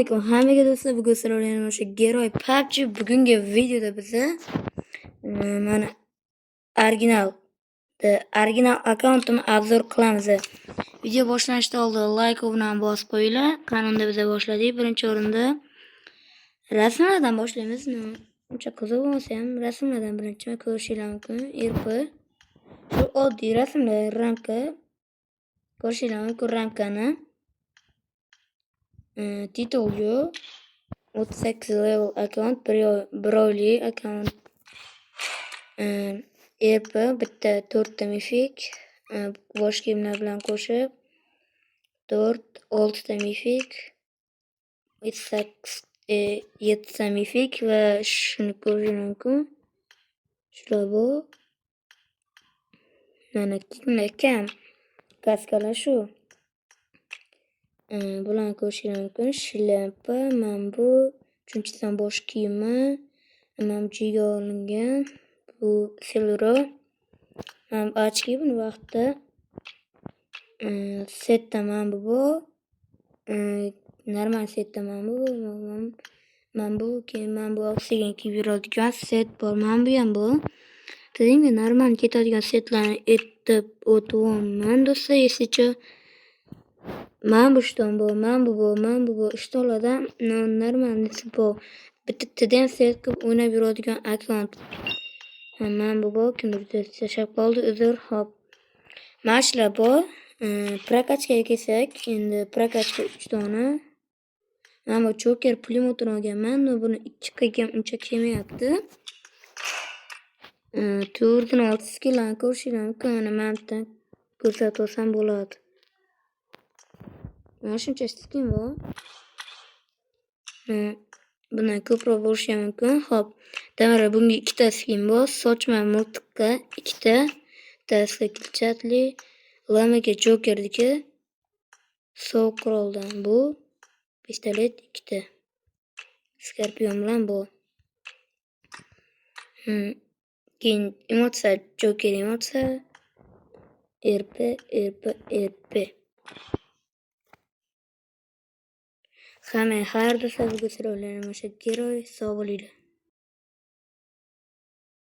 alaykum hammaga do'stlar, bugun sizlarga yana o'sha Geroy PUBG bugungi videoda biza mana original akkauntimni obzor qilamiz. Video boshlanishdan oldin like bilan bosib qo'yinglar. Qanunda biza boshladik. Birinchi o'rinda rasmlardan boshlaymiz. Uncha qiziq bo'lmasa ham rasmlardan birinchi ko'rishingiz mumkin. RP shu oddiy rasmlar ramka ko'rishingiz mumkin ramkani. Titulga 38 level account, birovli account, RP bitta 4 ta mifik, bosh kiyimlar bilan qo'shib 4-6 ta mifik, 7 ta mifik va shuni ko'rishingiz mumkin. Shular bu. Mana kiyimlar kam, kaskalar shu. Bularni ko'rishingiz mumkin. Shlyapa, mana bu 3-dan bosh kiyimi, mana bu jiga olingan, bu silro, mana bu ochki buni vaqtda, setda mana bu bor, normal setda mana bu keyin mana bu oksigen kiyib yuradigan set bor, mana bu ham bor. Dedimmi, normal ketadigan setlarni aytib o'tyapman do'stlar, esicha. Mana bu shton bor, mana bu bor, mana bu bor. Shtonlardan normalnisi bor. Bittadan ham set qilib o'ynab yuradigan akkaunt. Mana bu bor, kimdir tashlab qoldi, uzr. Hop. Mana shular bor. Prokachkaga kelsak, endi prokachka 3 dona. Mana bu choker pulemyotini olganman. Buni 2 qilgan uncha kelmayapti. 4-6 skilllarni ko'rishingiz mumkin. Mana bundan ko'rsatib olsam bo'ladi. Mana shuncha skin bor. Bundan ko'proq bo'lishi ham mumkin. Hop. Demak, bunga 2 ta skin bor. Sochma miltiqqa 2 ta, bittasi kilchatli, lamaga jokerniki, sovuq quroldan bu, pistolet 2 ta. Skorpion bilan bu. Keyin emotsiya, joker emotsiya, RP. Hamma har do'stlar, bugun sizlarga o'sha Geroy sog' bo'linglar.